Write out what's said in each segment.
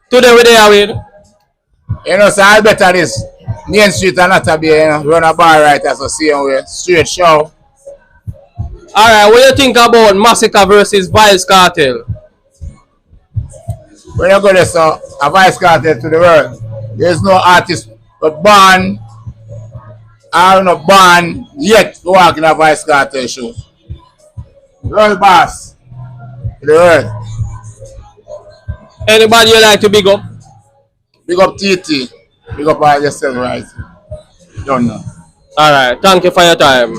Today we there with. You know, so I better this Main Street and not a be, you know, run a bar right as a same way. Straight show. Alright, what do you think about Masicka versus vybz Kartel? When you go there, so a Vice Cartel to the world, there's no artist but born or not born yet to walk in a Vice Cartel show. World boss to the world. Anybody you like to big up? Big up TT. Big up all yourself, right? Don't know. Alright, thank you for your time.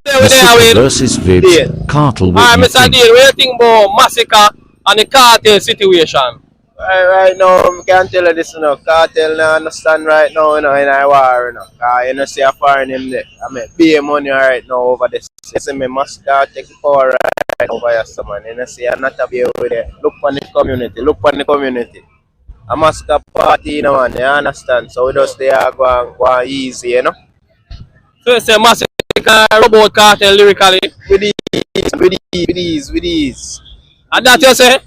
Masicka versus vybz Kartel. Alright, Mr. Dean, what do you think about Masicka and the Kartel situation? Right now, I can't tell you this, you know. Kartel now understand right now, you know, in a war, you know. Because you know, see a foreign him there. I mean, pay money right now over this. You see me, Masicka take the power right over here, someone. You know, see, I'm not a be with it. Look for the community, look for the community. A Masicka party, you know, man, you understand? So we just there go easy, you know. So you say Masicka robot Kartel lyrically? With ease. And that you say?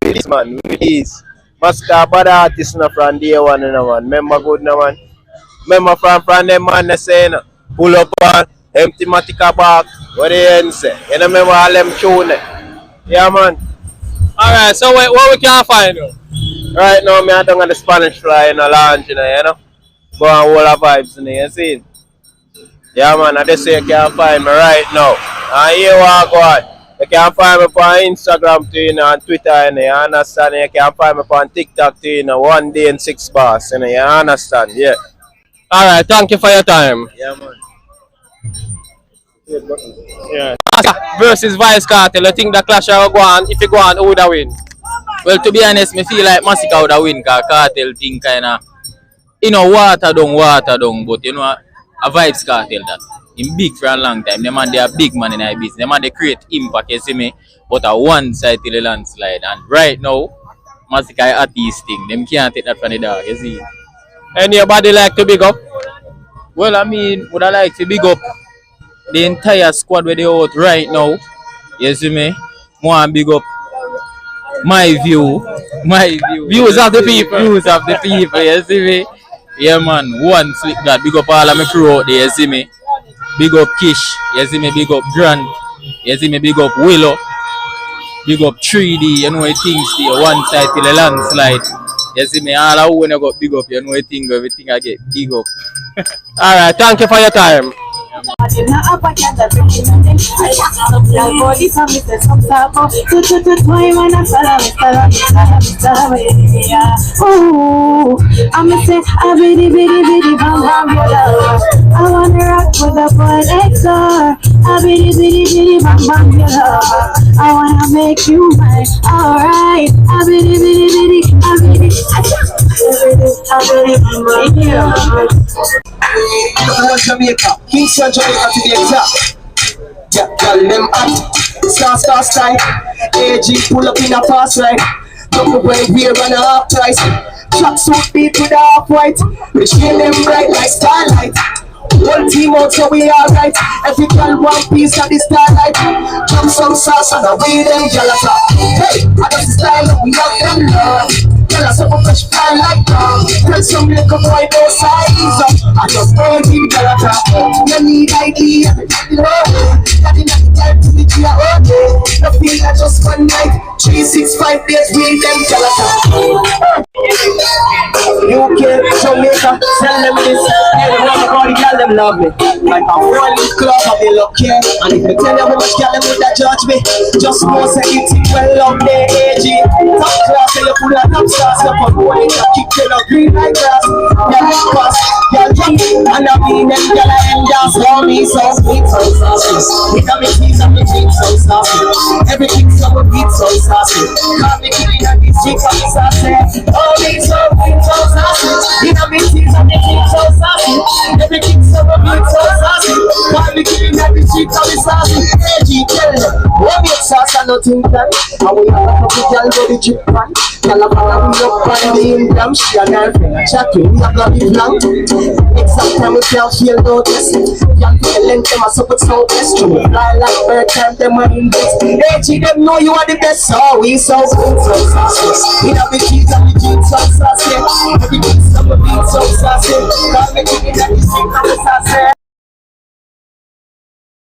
With ease, man, with ease. Masicka bad artist, you know, from day one, you know, man. Remember good, you know, man. Remember from them, man, they say, you know, pull up on empty Masicka back. What they say? You know, remember all them tune it. Yeah, man. Alright, so what we can find you? Right now, me I down at the Spanish Fly in a lounge, you know. Go and hold a vibes, you see. Yeah, man, I just say you can't find me right now. And here what go on. You can find me on Instagram too, you know, and Twitter, you know, you understand? You can find me on TikTok too, you know, 1 day and 6 bars, you know, you understand? Yeah. Alright, thank you for your time. Yeah, man. Yeah. Masicka versus vybz Kartel, I think the clash will go on. If you go on, who would win? Well, to be honest, me feel like Masicka would win because Kartel thing kind of, you know, water down, but you know, a vybz Kartel that. Him big for a long time. Them man, they are big man in our business. Them man, they create impact, you see me, but a one side till the landslide. And right now, Masicka is artist thing. Them can't take that from the dog, you see. Anybody like to big up? Well, I mean, would I like to big up the entire squad where they out right now. You see me? Want big up my view. Views of the people. Views of the people, you see me? Yeah, man. One slick that. Big up all of my crew out there, you see me? Big up Kish, you see me? Big up Grant, you see me? Big up Willow, big up 3D, you know what things there, one side till the landslide. You see me? All of when I got big up, you know what thing, everything I get big up. Alright, thank you for your time. I'ma say, bitty bam bam your love. I wanna rock with a boy XR. Bitty bam bam your love. I wanna make you mine. Alright, bitty. Jamaica, Kingston, Jamaica to the exact. Yeah, tell them up. Star style. AG pull up in a fast ride. Double braid beer and a half price. Track suit beat with a half white. We shine them bright like starlight. One team out so we alright. Every girl one piece of the starlight. Jump some sauce and away them jalata. Hey, I got the style we have them love. Tell us how fresh fly like dog. Tell some little boy both sides up. I just burn in jalata. You need ID everybody know. That in the time to the Gia okay. No feel like just one night. 365 days with them jalata. UK, Jamaica, tell them this. Everybody girl them love me. Like a rolling club and they look here. And if you tell them how much girl them would judge me, just know say it well love their AG. Top class and you pull a top sauce. You put one in a kick till you green like grass. Y'all pass, y'all jump. And I mean them girl and just love me so sweet, so saucy. It me teeth and me feet so saucy. Everything so beat so saucy. Call me killing and these chicks on the saucy. Oh me so sweet, so saucy. It me teeth and me feet so saucy. Everything so beat so saucy. Call me killing and these chicks on the saucy. AG tell them, what make sauce and nothing done. And we have a couple girl go the chip pan. Tell her how we up on the income. She and her friend are chatting, we have got it long. Exact time we can't feel no test. Young people length them a support so best. True, fly like bird time them a invest. AG them know you are the best. So we so good, so saucy. We have the keys and so saucy. Every beat so saucy. Call me king in the street, I'm saucy.